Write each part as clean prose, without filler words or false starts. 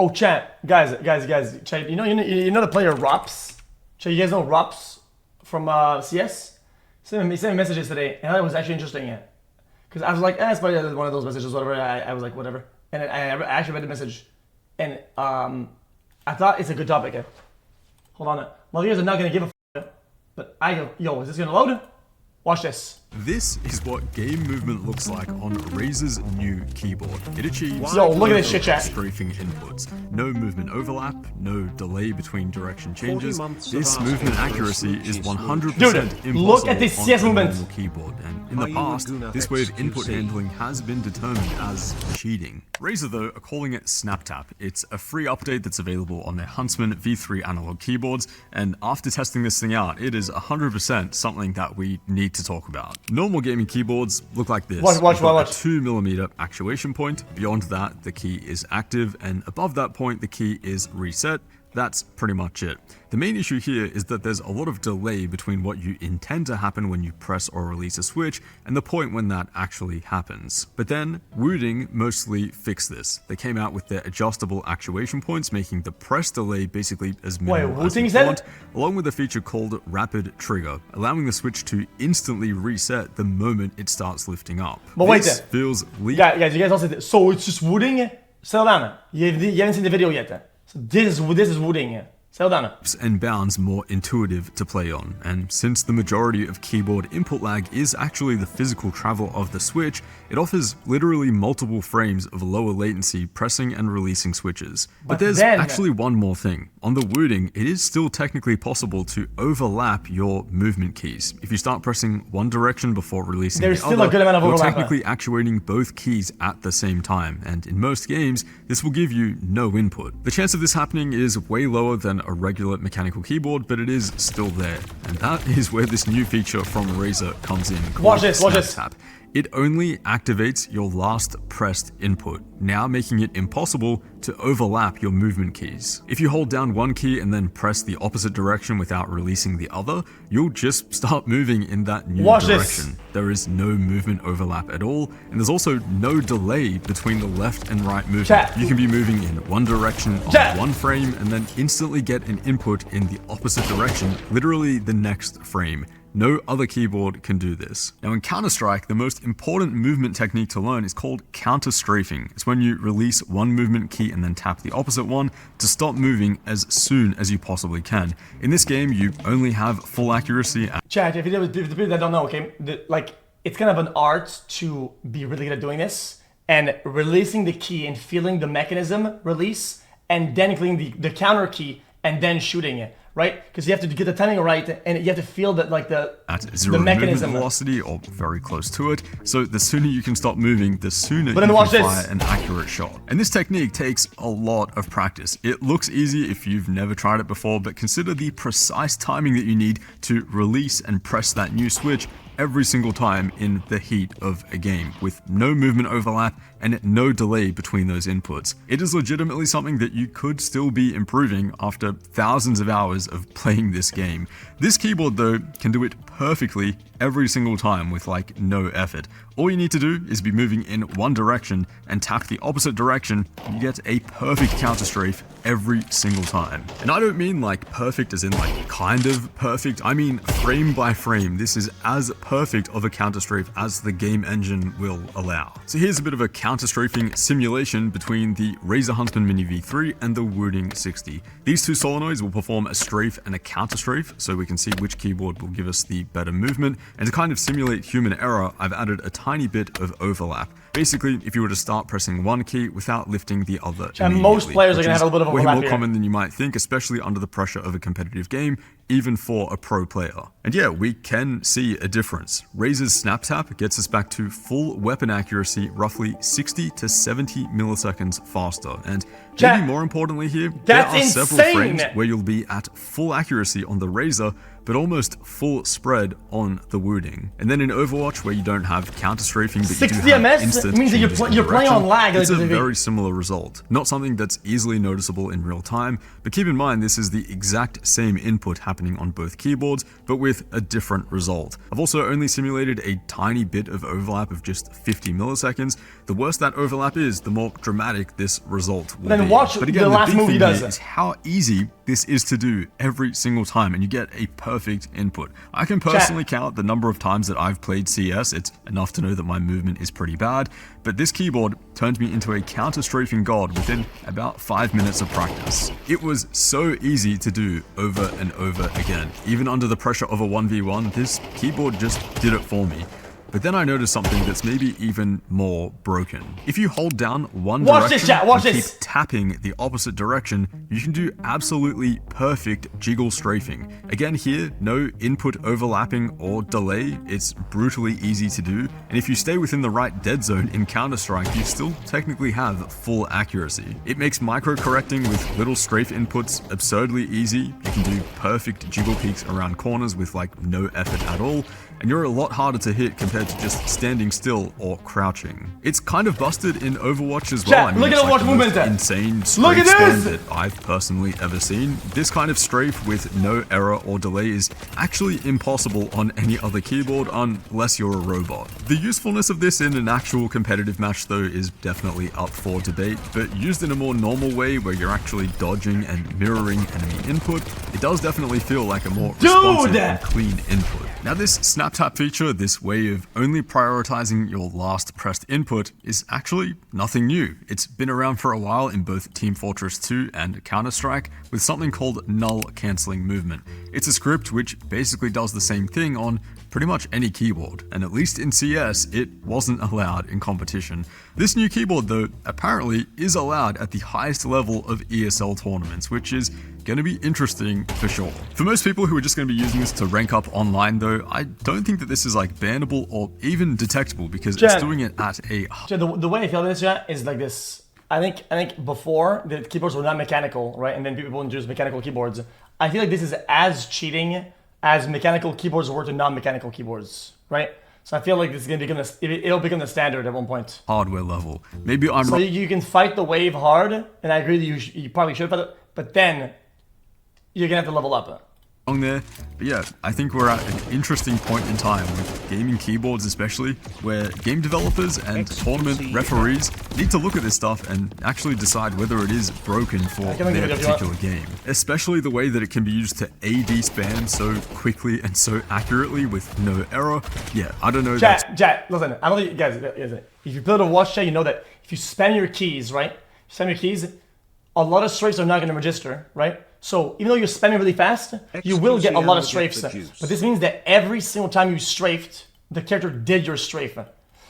Oh, chat, guys, chat. You know the player Rops? Chat, you guys know Rops from CS? Sent me messages today, and I thought it was actually interesting. Because I was like, it's probably one of those messages, whatever. I was like, whatever. And I actually read the message, and I thought it's a good topic. Hold on. Well, you guys are not gonna give a but I go, yo, is this gonna load? Watch this. This is what game movement looks like on Razer's new keyboard. It achieves look at this shit, chat. strafing inputs. No movement overlap, no delay between direction changes. This movement accuracy is 100% impossible look at this CS on a movement. normal keyboard. And in the past, this way of input handling has been determined as cheating. Razer, though, are calling it SnapTap. It's a free update that's available on their Huntsman V3 analog keyboards, and after testing this thing out, it is 100% something that we need to talk about. Normal gaming keyboards look like this. Watch. A 2mm actuation point. Beyond that, the key is active, and above that point, the key is reset. That's pretty much it. The main issue here is that there's a lot of delay between what you intend to happen when you press or release a switch and the point when that actually happens. But then, Wooding mostly fixed this. They came out with their adjustable actuation points, making the press delay basically as minimal as you want, along with a feature called Rapid Trigger, allowing the switch to instantly reset the moment it starts lifting up. But wait this feels guys, you guys all said, so it's just Wooding? Settle down. You haven't seen the video yet. So this is Wooding. Settle down. And bounds more intuitive to play on, and since the majority of keyboard input lag is actually the physical travel of the switch, it offers literally multiple frames of lower latency pressing and releasing switches. But there's actually one more thing. On the Wooding, it is still technically possible to overlap your movement keys. If you start pressing one direction before releasing the other, a good amount of overlap. you're technically actuating both keys at the same time, and in most games, this will give you no input. The chance of this happening is way lower than a regular mechanical keyboard, but it is still there, and that is where this new feature from Razer comes in. Watch this. It only activates your last pressed input, now making it impossible to overlap your movement keys. If you hold down one key and then press the opposite direction without releasing the other, you'll just start moving in that new direction. There is no movement overlap at all, and there's also no delay between the left and right movement. You can be moving in one direction on one frame and then instantly get an input in the opposite direction, literally the next frame. No other keyboard can do this. Now in Counter-Strike, the most important movement technique to learn is called counter-strafing. It's when you release one movement key and then tap the opposite one to stop moving as soon as you possibly can. In this game, you only have full accuracy. Chat, if the people that don't know, okay, it's kind of an art to be really good at doing this, and releasing the key and feeling the mechanism release, and then clicking the counter key and then shooting it. Right? Because you have to get the timing right, and you have to feel that at zero movement velocity or very close to it. So the sooner you can stop moving, the sooner you can fire an accurate shot. And this technique takes a lot of practice. It looks easy if you've never tried it before, but consider the precise timing that you need to release and press that new switch every single time in the heat of a game, with no movement overlap and no delay between those inputs. It is legitimately something that you could still be improving after thousands of hours of playing this game. This keyboard, though, can do it perfectly every single time with no effort. All you need to do is be moving in one direction and tap the opposite direction, and you get a perfect counter strafe every single time. And I don't mean perfect as in kind of perfect, I mean frame by frame. This is as perfect of a counter strafe as the game engine will allow. So here's a bit of a counter strafing simulation between the Razer Huntsman Mini V3 and the Wooding 60. These two solenoids will perform a strafe and a counter strafe, so we can see which keyboard will give us the better movement. And to kind of simulate human error, I've added a tiny bit of overlap. Basically, if you were to start pressing one key without lifting the other and most players are going to have a little bit of overlap way more common than you might think, especially under the pressure of a competitive game, even for a pro player. And yeah, we can see a difference. Razer's SnapTap gets us back to full weapon accuracy roughly 60 to 70 milliseconds faster. And maybe more importantly here, there are several frames where you'll be at full accuracy on the Razer, but almost full spread on the wounding. And then in Overwatch, where you don't have counter strafing, but you do have MS, instant it means that you're playing on lag. It's a very similar result. Not something that's easily noticeable in real time, but keep in mind this is the exact same input happening on both keyboards, but with a different result. I've also only simulated a tiny bit of overlap of just 50 milliseconds. The worse that overlap is, the more dramatic this result will be. Then watch but again, the last move he does. Is how easy this is to do every single time, and you get a perfect input. I can personally count the number of times that I've played CS. It's enough to know that my movement is pretty bad, but this keyboard turned me into a counter-strafing god within about 5 minutes of practice. It was so easy to do over and over again. Even under the pressure of a 1v1, this keyboard just did it for me. But then I noticed something that's maybe even more broken. If you hold down one direction and keep tapping the opposite direction, you can do absolutely perfect jiggle strafing. Again here, no input overlapping or delay, it's brutally easy to do, and if you stay within the right dead zone in Counter-Strike, you still technically have full accuracy. It makes micro-correcting with little strafe inputs absurdly easy, you can do perfect jiggle peeks around corners with like no effort at all, and you're a lot harder to hit compared to just standing still or crouching. It's kind of busted in Overwatch as well. I mean, look at Overwatch movement. Insane strafe spam that I've personally ever seen. This kind of strafe with no error or delay is actually impossible on any other keyboard unless you're a robot. The usefulness of this in an actual competitive match though is definitely up for debate, but used in a more normal way where you're actually dodging and mirroring enemy input, it does definitely feel like a more responsive and clean input. Now this snap tap feature, this way of only prioritizing your last pressed input, is actually nothing new. It's been around for a while in both Team Fortress 2 and Counter-Strike with something called null cancelling movement. It's a script which basically does the same thing on pretty much any keyboard, and at least in CS, it wasn't allowed in competition. This new keyboard though, apparently is allowed at the highest level of ESL tournaments, which is going to be interesting for sure. For most people who are just going to be using this to rank up online though, I don't think that this is like bannable or even detectable because it's doing it at a... The way I feel this is like this. I think before the keyboards were not mechanical, right? And then people introduced mechanical keyboards. I feel like this is as cheating as mechanical keyboards were to non-mechanical keyboards, right? So I feel like this is going to become it'll become the standard at one point. Hardware level. Maybe I'm... So you can fight the wave hard, and I agree that you probably should fight it, but then you're going to have to level up. There, but yeah, I think we're at an interesting point in time with gaming keyboards especially, where game developers and tournament referees need to look at this stuff and actually decide whether it is broken for their particular game. Especially the way that it can be used to AD spam so quickly and so accurately with no error. Yeah, I don't know. Chat, listen, I don't think, guys, if you build a watch chat, you know that if you spam your keys, right? Spam your keys, a lot of strafes are not going to register, right? So even though you're spamming really fast, you will get a lot of strafes. But this means that every single time you strafed, the character did your strafe.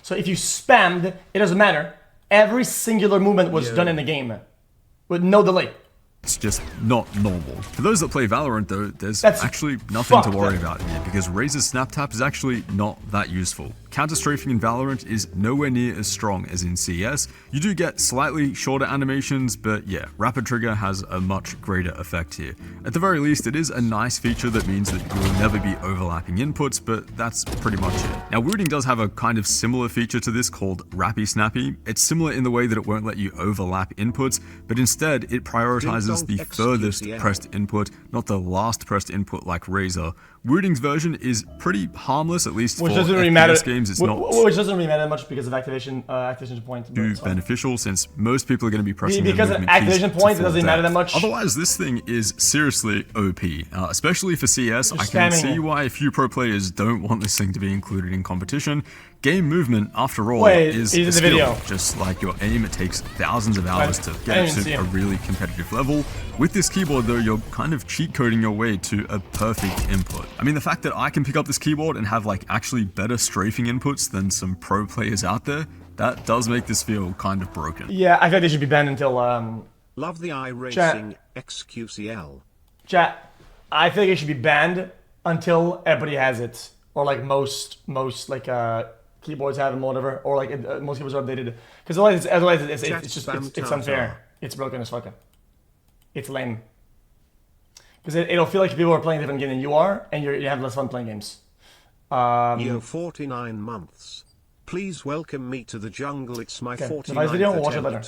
So if you spammed, it doesn't matter. Every singular movement was done in the game with no delay. It's just not normal. For those that play Valorant though, there's actually nothing to worry about here because Razer's snap tap is actually not that useful. Counter-strafing in Valorant is nowhere near as strong as in CS. You do get slightly shorter animations, but yeah, rapid trigger has a much greater effect here. At the very least, it is a nice feature that means that you will never be overlapping inputs, but that's pretty much it. Now, wounding does have a kind of similar feature to this called Rappy Snappy. It's similar in the way that it won't let you overlap inputs, but instead it prioritizes the furthest pressed input, not the last pressed input like Razer. Wounding's version is pretty harmless, at least for FPS games. It's not which doesn't really matter much because of activation point. Too beneficial since most people are going to be pressing because of activation point. It doesn't matter that much. Otherwise, this thing is seriously OP, especially for CS. I can see why a few pro players don't want this thing to be included in competition. Game movement, after all, is a skill. Just like your aim, it takes thousands of hours to get to a really competitive level. With this keyboard, though, you're kind of cheat coding your way to a perfect input. I mean, the fact that I can pick up this keyboard and have like actually better strafing inputs than some pro players out there, that does make this feel kind of broken. Yeah, I think they should be banned until Love the iRacing xQcl. Chat, I think it should be banned until everybody has it, or like most like keyboards have them, or whatever, or like most keyboards are updated. Because otherwise it's unfair. It's broken as fuck. It's lame. Because it'll feel like people are playing a different game than you are, and you have less fun playing games. Yo, 49 months. Please welcome me to the jungle. It's my 49th video, watch it later. attempt.